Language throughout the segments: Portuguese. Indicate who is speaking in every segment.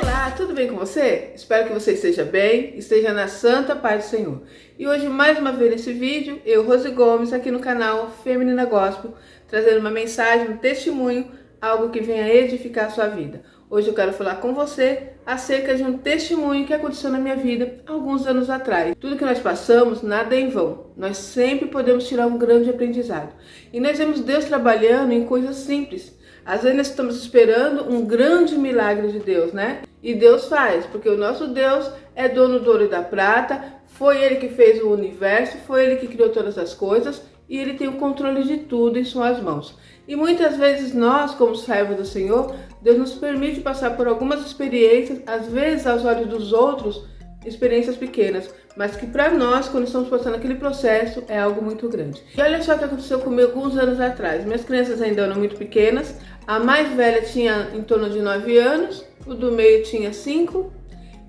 Speaker 1: Olá, tudo bem com você? Espero que você esteja bem, esteja na santa paz do Senhor. E hoje, mais uma vez nesse vídeo, eu, Rose Gomes, aqui no canal Feminina Gospel, trazendo uma mensagem, um testemunho, algo que venha edificar a sua vida. Hoje eu quero falar com você acerca de um testemunho que aconteceu na minha vida alguns anos atrás. Tudo que nós passamos, nada é em vão. Nós sempre podemos tirar um grande aprendizado. E nós vemos Deus trabalhando em coisas simples. Às vezes nós estamos esperando um grande milagre de Deus, né? E Deus faz, porque o nosso Deus é dono do ouro e da prata, foi Ele que fez o universo, foi Ele que criou todas as coisas e Ele tem o controle de tudo em suas mãos. E muitas vezes nós, como servos do Senhor, Deus nos permite passar por algumas experiências, às vezes aos olhos dos outros, experiências pequenas, mas que para nós, quando estamos passando aquele processo, é algo muito grande. E olha só o que aconteceu comigo alguns anos atrás. Minhas crianças ainda eram muito pequenas, a mais velha tinha em torno de 9 anos, o do meio tinha 5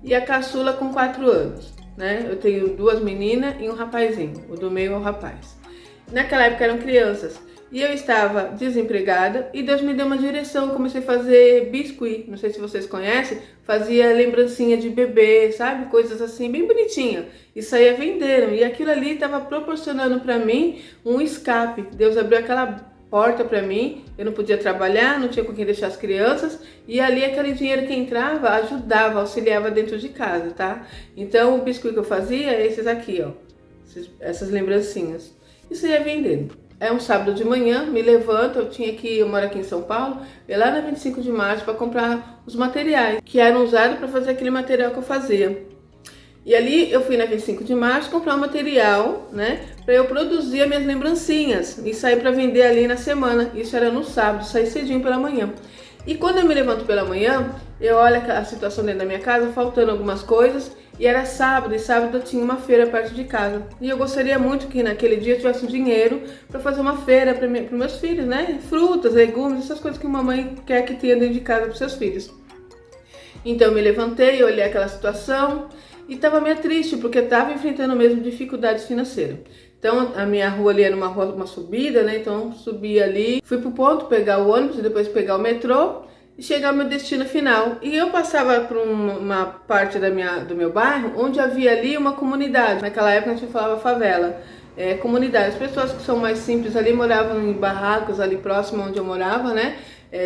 Speaker 1: e a caçula com 4 anos, né? Eu tenho 2 meninas e um rapazinho, o do meio é o rapaz. Naquela época eram crianças. E eu estava desempregada e Deus me deu uma direção, comecei a fazer biscuit, não sei se vocês conhecem, fazia lembrancinha de bebê, sabe? Coisas assim, bem bonitinha. E saía vendendo, e aquilo ali estava proporcionando para mim um escape. Deus abriu aquela porta para mim, eu não podia trabalhar, não tinha com quem deixar as crianças, e ali aquele dinheiro que entrava ajudava, auxiliava dentro de casa, tá? Então o biscuit que eu fazia é esses aqui, ó, essas lembrancinhas. E saía vendendo. É um sábado de manhã, me levanto, eu moro aqui em São Paulo, ia lá na 25 de março para comprar os materiais que eram usados para fazer aquele material que eu fazia. E ali eu fui na 25 de março comprar um material, né, para eu produzir as minhas lembrancinhas e sair para vender ali na semana. Isso era no sábado, saí cedinho pela manhã. E quando eu me levanto pela manhã, eu olho a situação dentro da minha casa, faltando algumas coisas, e era sábado, e sábado eu tinha uma feira perto de casa. E eu gostaria muito que naquele dia eu tivesse dinheiro para fazer uma feira para meus filhos, né? Frutas, legumes, essas coisas que uma mãe quer que tenha dentro de casa para seus filhos. Então eu me levantei, olhei aquela situação e estava meio triste, porque estava enfrentando mesmo dificuldades financeiras. Então a minha rua ali era uma subida, né? Então subi ali, fui pro ponto pegar o ônibus e depois pegar o metrô e chegar ao meu destino final. E eu passava por uma parte do meu bairro onde havia ali uma comunidade. Naquela época a gente falava favela. Comunidade. As pessoas que são mais simples ali moravam em barracos ali próximo onde eu morava, né?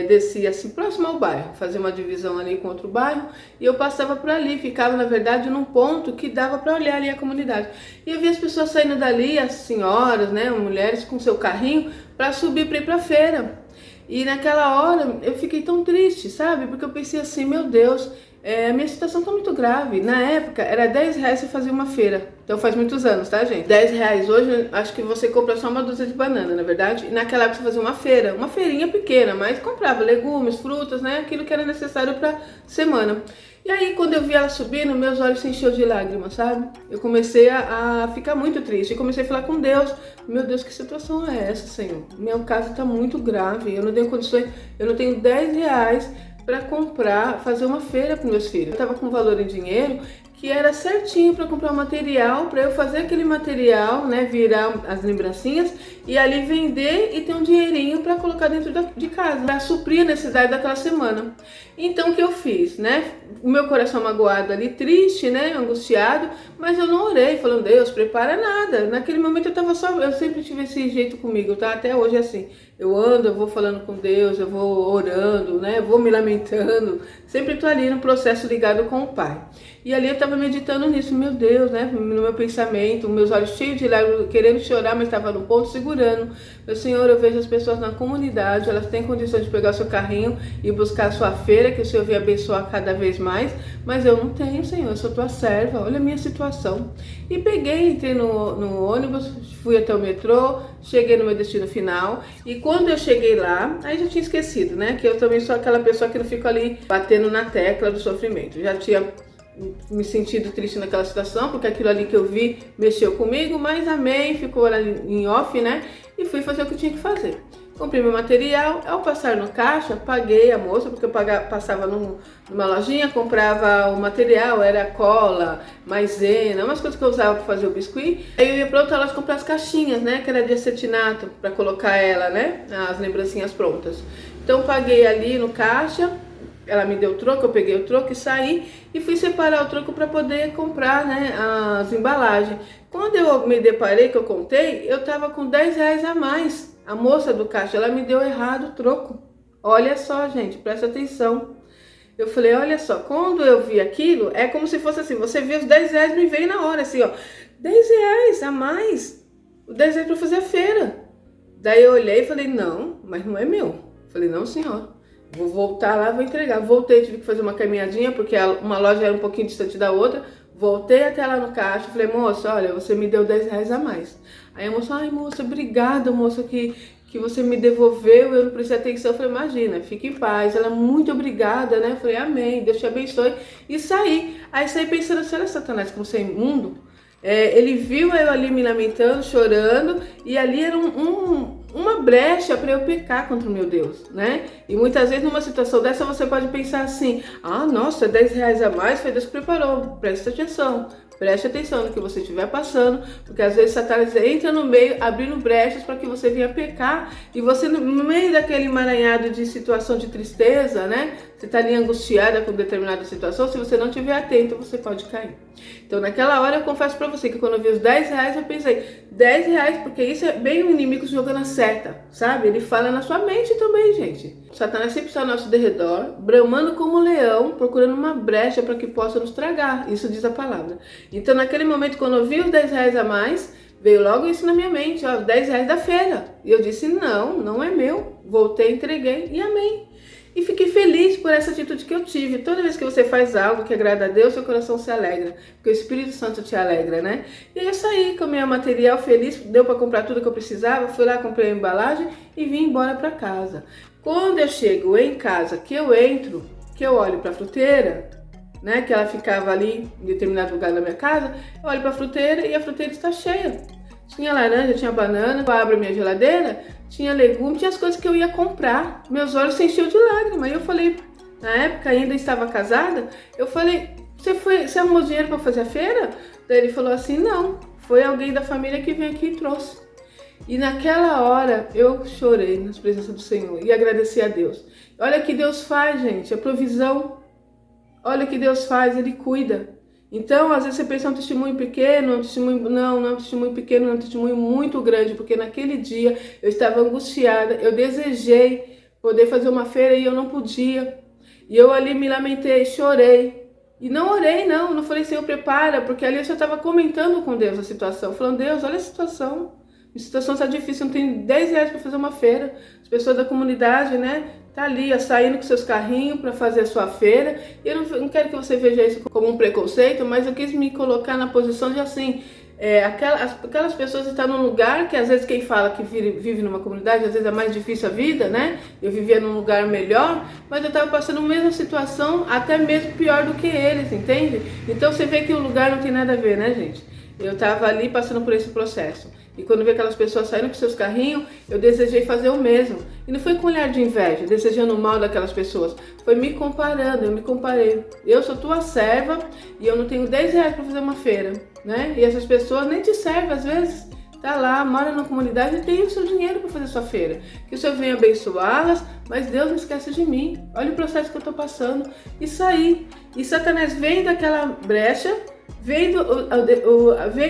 Speaker 1: Descia assim próximo ao bairro, fazia uma divisão ali com outro bairro e eu passava por ali, ficava na verdade num ponto que dava para olhar ali a comunidade. E eu via as pessoas saindo dali, as senhoras, né, mulheres com seu carrinho para subir para ir para a feira. E naquela hora eu fiquei tão triste, sabe? Porque eu pensei assim, meu Deus, a minha situação tá muito grave. Na época era R$10 você fazer uma feira. Então faz muitos anos, tá, gente? R$10 hoje, acho que você compra só uma dúzia de banana, na verdade. E naquela época você fazia uma feira, uma feirinha pequena, mas comprava legumes, frutas, né? Aquilo que era necessário pra semana. E aí, quando eu vi ela subindo, meus olhos se encheu de lágrimas, sabe? Eu comecei a ficar muito triste. E comecei a falar com Deus. Meu Deus, que situação é essa, Senhor? Meu caso tá muito grave. Eu não tenho condições, eu não tenho R$10 para comprar, fazer uma feira para meus filhos. Eu tava com valor em dinheiro que era certinho para comprar o material, para eu fazer aquele material, né, virar as lembrancinhas e ali vender e ter um dinheirinho para colocar dentro de casa, para suprir a necessidade daquela semana. Então o que eu fiz, né? O meu coração magoado ali, triste, né, angustiado, mas eu não orei falando, Deus, prepara nada. Naquele momento eu sempre tive esse jeito comigo, tá? Até hoje é assim. Eu ando, eu vou falando com Deus, eu vou orando, né? Eu vou me lamentando. Sempre tô ali no processo ligado com o Pai. E ali eu tava meditando nisso, meu Deus, né? No meu pensamento, meus olhos cheios de lágrimas, querendo chorar, mas estava no ponto segurando. Meu Senhor, eu vejo as pessoas na comunidade, elas têm condições de pegar o seu carrinho e buscar a sua feira, que o Senhor vem abençoar cada vez mais, mas eu não tenho, Senhor, eu sou tua serva, olha a minha situação. E peguei, entrei no ônibus, fui até o metrô, cheguei no meu destino final, e quando eu cheguei lá, aí já tinha esquecido, né, que eu também sou aquela pessoa que não fica ali batendo na tecla do sofrimento. Já tinha me sentido triste naquela situação, porque aquilo ali que eu vi mexeu comigo, mas amém, ficou ali em off, né, e fui fazer o que eu tinha que fazer. comprei meu material. Ao passar no caixa, paguei a moça, porque eu passava numa lojinha, comprava o material, era cola, maisena, umas coisas que eu usava para fazer o biscuit. Aí eu ia para outra loja comprar as caixinhas, né, que era de acetinato, para colocar ela, né, as lembrancinhas prontas. Então paguei ali no caixa, ela me deu o troco, eu peguei o troco e saí e fui separar o troco para poder comprar, né, as embalagens. Quando eu me deparei, que eu contei, eu tava com 10 reais a mais. A moça do caixa, ela me deu errado o troco. Olha só, gente, presta atenção. Eu falei, olha só, quando eu vi aquilo, é como se fosse assim, você viu os 10 reais, me veio na hora, assim, ó, 10 reais a mais, os 10 reais para fazer a feira. Daí eu olhei e falei, não, mas não é meu. Falei, não, senhor, vou voltar lá, vou entregar. Voltei, tive que fazer uma caminhadinha, porque uma loja era um pouquinho distante da outra. Voltei até lá no caixa, falei, moça, olha, você me deu 10 reais a mais. Aí a moça, ai, moça, obrigada, moça, que você me devolveu, eu não prestei atenção. Eu falei, imagina, fique em paz. Ela, muito obrigada, né? Eu falei, amém, Deus te abençoe. E saí. Aí saí pensando assim, olha, Satanás, como você é imundo. Ele viu eu ali me lamentando, chorando, e ali era uma brecha para eu pecar contra o meu Deus, né? E muitas vezes numa situação dessa você pode pensar assim, ah, nossa, 10 reais a mais, foi Deus que preparou, preste atenção no que você estiver passando, porque às vezes Satanás entra no meio, abrindo brechas para que você venha pecar, e você no meio daquele emaranhado de situação de tristeza, né? Você está ali angustiada com determinada situação, se você não estiver atento, você pode cair. Então naquela hora eu confesso para você que quando eu vi os 10 reais, eu pensei, 10 reais, porque isso é bem o inimigo jogando a seta, sabe? Ele fala na sua mente também, gente. O Satanás sempre está ao nosso derredor, bramando como um leão, procurando uma brecha para que possa nos tragar. Isso diz a palavra. Então naquele momento, quando eu vi os 10 reais a mais, veio logo isso na minha mente, ó, 10 reais da feira. E eu disse, não, não é meu. Voltei, entreguei e amém. E fiquei feliz por essa atitude que eu tive. Toda vez que você faz algo que agrada a Deus, seu coração se alegra, porque o Espírito Santo te alegra, né? E aí eu saí com o meu material feliz, deu para comprar tudo que eu precisava, fui lá, comprei a embalagem e vim embora para casa. Quando eu chego em casa, que eu entro, que eu olho para a fruteira, né, que ela ficava ali em determinado lugar da minha casa, eu olho para a fruteira e a fruteira está cheia. Tinha laranja, tinha banana, eu abro a minha geladeira, tinha legumes, tinha as coisas que eu ia comprar. Meus olhos se encheu de lágrimas. E eu falei, na época ainda estava casada, eu falei, você arrumou dinheiro para fazer a feira? Daí ele falou assim, não, foi alguém da família que veio aqui e trouxe. E naquela hora eu chorei na presença do Senhor e agradeci a Deus. Olha o que Deus faz, gente, a provisão. Olha o que Deus faz, Ele cuida. Então, às vezes você pensa um testemunho pequeno, um testemunho, não é um testemunho pequeno, é um testemunho muito grande, porque naquele dia eu estava angustiada, eu desejei poder fazer uma feira e eu não podia. E eu ali me lamentei, chorei. E não orei, não falei, Senhor, prepara, porque ali eu já estava comentando com Deus a situação, falando, Deus, olha a situação. A situação está difícil, não tem 10 reais para fazer uma feira. As pessoas da comunidade, né, tá ali, ó, saindo com seus carrinhos para fazer a sua feira. E eu não quero que você veja isso como um preconceito, mas eu quis me colocar na posição de assim, aquelas pessoas estão num lugar que às vezes quem fala que vive numa comunidade, às vezes é mais difícil a vida, né? Eu vivia num lugar melhor, mas eu estava passando a mesma situação, até mesmo pior do que eles, entende? Então você vê que o lugar não tem nada a ver, né, gente? Eu estava ali passando por esse processo. E quando vi aquelas pessoas saindo com seus carrinhos, eu desejei fazer o mesmo. E não foi com olhar de inveja, desejando o mal daquelas pessoas. Foi me comparando, eu me comparei. Eu sou tua serva e eu não tenho 10 reais para fazer uma feira, né? E essas pessoas nem te servem às vezes. Tá lá, mora na comunidade e tem o seu dinheiro para fazer sua feira. Que o Senhor venha abençoá-las, mas Deus não esquece de mim. Olha o processo que eu estou passando. E saí. E Satanás vem daquela brecha, veio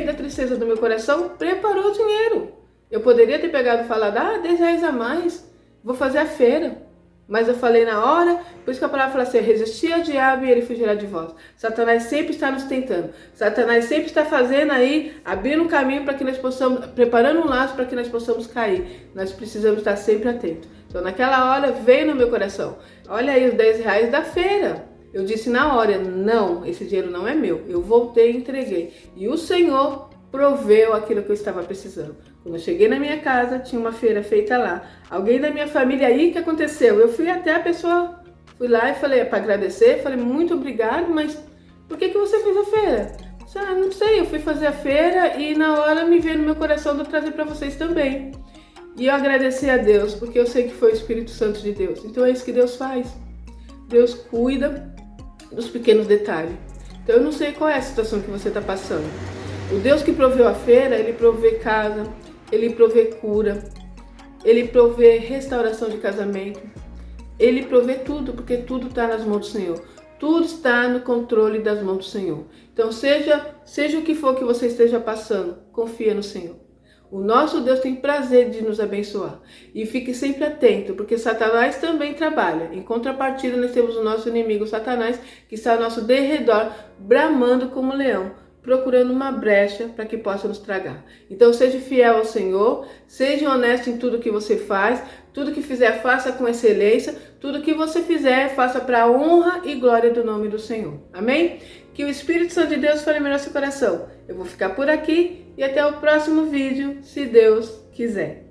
Speaker 1: da tristeza do meu coração, preparou o dinheiro. Eu poderia ter pegado e falado, 10 reais a mais, vou fazer a feira. Mas eu falei na hora, por isso que a palavra fala assim, resistir ao diabo e ele fugirá de vós. Satanás sempre está nos tentando. Satanás sempre está fazendo aí, abrindo um caminho para que nós possamos, preparando um laço para que nós possamos cair. Nós precisamos estar sempre atentos. Então naquela hora veio no meu coração, olha aí os 10 reais da feira. Eu disse na hora, não, esse dinheiro não é meu. Eu voltei e entreguei. E o Senhor proveu aquilo que eu estava precisando. Quando eu cheguei na minha casa, tinha uma feira feita lá. Alguém da minha família aí, o que aconteceu? Eu fui até a pessoa, fui lá e falei para agradecer, falei muito obrigado, mas por que você fez a feira? Não sei, eu fui fazer a feira e na hora me veio no meu coração de eu trazer para vocês também. E eu agradecer a Deus, porque eu sei que foi o Espírito Santo de Deus. Então é isso que Deus faz. Deus cuida dos pequenos detalhes. Então eu não sei qual é a situação que você está passando. O Deus que proveu a feira, Ele provê casa, Ele provê cura, Ele provê restauração de casamento, Ele provê tudo, porque tudo está nas mãos do Senhor. Tudo está no controle das mãos do Senhor. Então seja o que for que você esteja passando, confia no Senhor. O nosso Deus tem prazer de nos abençoar. E fique sempre atento, porque Satanás também trabalha. Em contrapartida, nós temos o nosso inimigo Satanás, que está ao nosso derredor, bramando como leão, procurando uma brecha para que possa nos tragar. Então seja fiel ao Senhor, seja honesto em tudo que você faz, tudo que fizer faça com excelência, tudo que você fizer faça para a honra e glória do nome do Senhor. Amém? Que o Espírito Santo de Deus fale no nosso coração. Eu vou ficar por aqui e até o próximo vídeo, se Deus quiser.